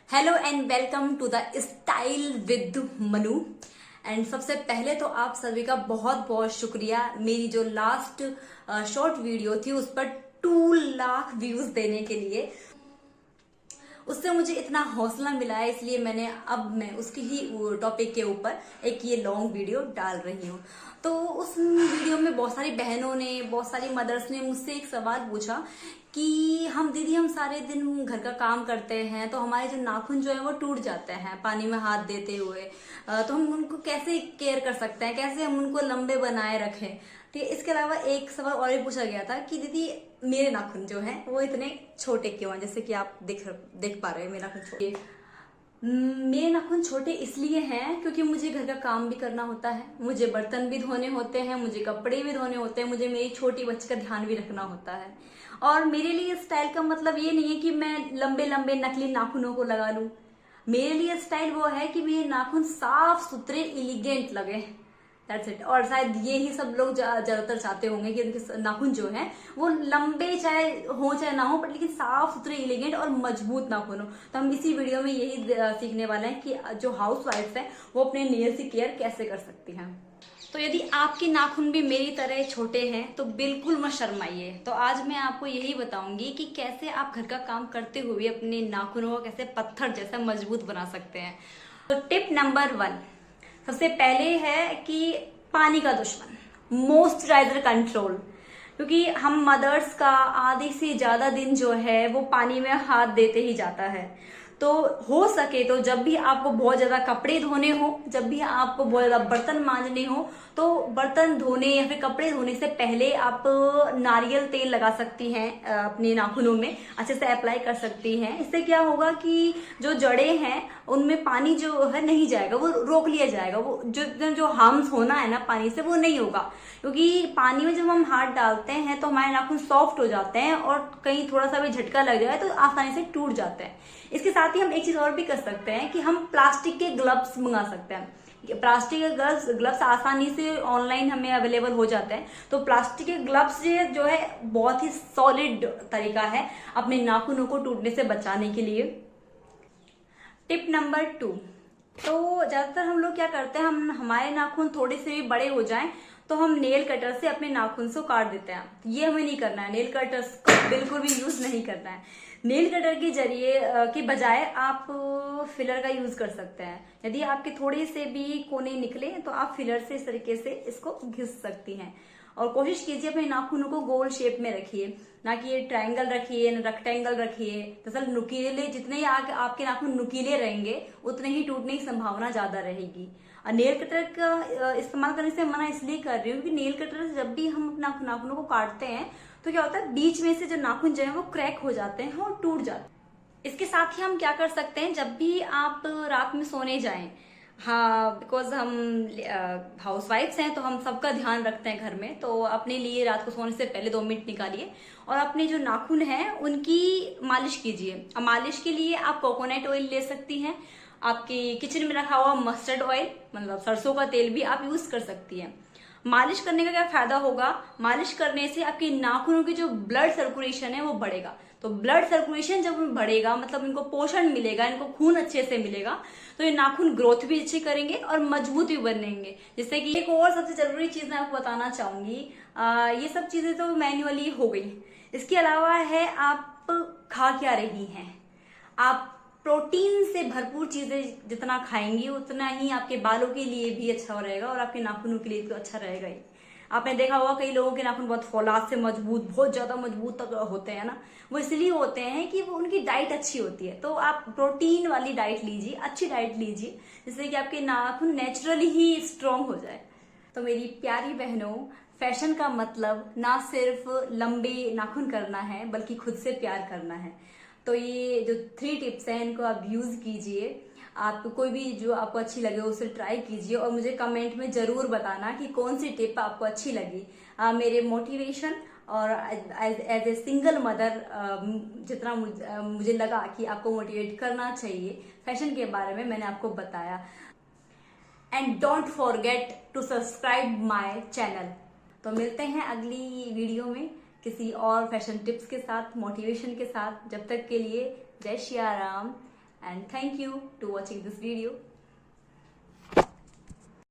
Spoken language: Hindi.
Hello and welcome to the style with Manu. And सबसे पहले तो आप सभी का बहुत बहुत शुक्रिया, मेरी जो लास्ट शॉर्ट वीडियो थी उस पर 2 लाख व्यूज देने के लिए। उससे मुझे इतना हौसला मिला है, इसलिए मैं उसकी ही टॉपिक के ऊपर एक ये लॉन्ग वीडियो डाल रही हूँ। तो उस वीडियो में बहुत सारी बहनों ने, बहुत सारी मदर्स ने मुझसे एक सवाल पूछा कि हम सारे दिन घर का काम करते हैं तो हमारे जो नाखून जो है वो टूट जाते हैं पानी में हाथ देते हुए। तो हम उनको कैसे केयर कर सकते हैं, कैसे हम उनको लंबे बनाए रखें। ठीक है, इसके अलावा एक सवाल और भी पूछा गया था कि दीदी मेरे नाखून जो हैं वो इतने छोटे क्यों हैं। जैसे कि आप देख पा रहे हैं मेरे नाखून छोटे। मेरे नाखून छोटे इसलिए हैं क्योंकि मुझे घर का काम भी करना होता है, मुझे बर्तन भी धोने होते हैं, मुझे कपड़े भी धोने होते हैं, मुझे मेरी छोटी बच्ची का ध्यान भी रखना होता है। और मेरे लिए स्टाइल का मतलब ये नहीं है कि मैं लंबे लंबे नकली नाखूनों को लगा लूं। मेरे लिए स्टाइल वो है कि मेरे नाखून साफ सुथरे एलिगेंट लगे। That's it. और शायद ये ही सब लोग ज्यादातर चाहते होंगे कि उनके नाखून जो हैं वो लंबे चाहे हो चाहे ना हो, पर लेकिन साफ सुथरे एलिगेंट और मजबूत नाखून हो। तो हम इसी वीडियो में यही सीखने वाले हैं कि जो हाउस वाइफ है वो अपने नेल्स की केयर कैसे कर सकती हैं। तो यदि आपके नाखून भी मेरी तरह छोटे हैं तो बिल्कुल मत शर्माइए। तो आज मैं आपको यही बताऊंगी कि कैसे आप घर का काम करते हुए अपने नाखूनों को कैसे पत्थर जैसा मजबूत बना सकते हैं। तो टिप नंबर 1 सबसे पहले है कि पानी का दुश्मन मॉइस्चराइजर कंट्रोल। क्योंकि हम मदर्स का आधे से ज्यादा दिन जो है वो पानी में हाथ देते ही जाता है। तो हो सके तो जब भी आपको बहुत ज्यादा कपड़े धोने हो, जब भी आपको बहुत ज्यादा बर्तन मांजने हो, तो बर्तन धोने या फिर कपड़े धोने से पहले आप नारियल तेल लगा सकती हैं, अपने नाखूनों में अच्छे से अप्लाई कर सकती हैं। इससे क्या होगा कि जो जड़ें हैं उनमें पानी जो है नहीं जाएगा, वो रोक लिया जाएगा। वो जो हार्म्स होना है ना पानी से वो नहीं होगा। क्योंकि पानी में जब हम हाथ डालते हैं तो हमारे नाखून सॉफ्ट हो जाते हैं और कहीं थोड़ा सा भी झटका लग जाए तो आसानी से टूट जाते हैं। इसके साथ ही हम एक चीज और भी कर सकते हैं कि हम प्लास्टिक के ग्लव्स मंगा सकते हैं। प्लास्टिक के ग्लव्स आसानी से ऑनलाइन हमें अवेलेबल हो जाते हैं। तो प्लास्टिक के ग्लव्स जो है बहुत ही सॉलिड तरीका है अपने नाखूनों को टूटने से बचाने के लिए। टिप नंबर 2, तो ज्यादातर हम लोग क्या करते हैं, हमारे नाखून थोड़े से भी बड़े हो जाएं तो हम नेल कटर से अपने नाखून से काट देते हैं। ये हमें नहीं करना है, नेल कटर को बिल्कुल भी यूज नहीं करना है। नेल कटर के जरिए के बजाय आप फिलर का यूज कर सकते हैं। यदि आपके थोड़े से भी कोने निकले तो आप फिलर से इस तरीके से इसको घिस सकती हैं। और कोशिश कीजिए अपने नाखूनों को गोल शेप में रखिए, ना कि ये ट्रायंगल रखिए ना रेक्टेंगल रखिए। दरअसल नुकीले जितने ही आपके नाखून नुकीले रहेंगे उतने ही टूटने की संभावना ज्यादा रहेगी। और नेल कटर का इस्तेमाल करने से मना इसलिए कर रही हूँ क्योंकि नेल कटर से जब भी हम अपना नाखूनों को काटते हैं तो क्या होता है, बीच में से जो नाखून जो है वो क्रैक हो जाते हैं और टूट जाते हैं। इसके साथ ही हम क्या कर सकते हैं, जब भी आप रात में सोने जाएं, हाँ बिकॉज हम हाउस वाइफ्स हैं तो हम सबका ध्यान रखते हैं घर में, तो अपने लिए रात को सोने से पहले 2 मिनट निकालिए और अपने जो नाखून हैं उनकी मालिश कीजिए। अब मालिश के लिए आप कोकोनट ऑयल ले सकती हैं, आपके किचन में रखा हुआ मस्टर्ड ऑयल मतलब सरसों का तेल भी आप यूज कर सकती हैं। मालिश करने का क्या फायदा होगा, मालिश करने से आपके नाखूनों की जो ब्लड सर्कुलेशन है वो बढ़ेगा। तो ब्लड सर्कुलेशन जब बढ़ेगा मतलब इनको पोषण मिलेगा, इनको खून अच्छे से मिलेगा, तो ये नाखून ग्रोथ भी अच्छी करेंगे और मजबूत भी बनेंगे। जिससे कि एक और सबसे जरूरी चीज मैं आपको बताना चाहूंगी, ये सब चीजें तो मैन्युअली हो गई। इसके अलावा है आप खा क्या रही हैं। आप प्रोटीन से भरपूर चीजें जितना खाएंगी उतना ही आपके बालों के लिए भी अच्छा रहेगा और आपके नाखूनों के लिए तो अच्छा रहेगा ही। आपने देखा होगा कई लोगों के नाखून बहुत फौलाद से मजबूत, बहुत ज्यादा मजबूत तक होते हैं ना, वो इसलिए होते हैं कि वो उनकी डाइट अच्छी होती है। तो आप प्रोटीन वाली डाइट लीजिए, अच्छी डाइट लीजिए, जिससे कि आपके नाखून नेचुरली ही स्ट्रांग हो जाए। तो मेरी प्यारी बहनों, फैशन का मतलब ना सिर्फ लंबे नाखून करना है बल्कि खुद से प्यार करना है। तो ये जो 3 टिप्स हैं इनको आप यूज कीजिए। आप कोई भी जो आपको अच्छी लगे उसे ट्राई कीजिए और मुझे कमेंट में जरूर बताना कि कौन सी टिप आपको अच्छी लगी। मेरे मोटिवेशन और एज ए सिंगल मदर जितना मुझे लगा कि आपको मोटिवेट करना चाहिए फैशन के बारे में, मैंने आपको बताया। And don't forget to subscribe my channel. तो मिलते हैं अगली वीडियो में किसी और फैशन टिप्स के साथ, मोटिवेशन के साथ। जब तक के लिए जय Shri Ram and thank you to watching this video.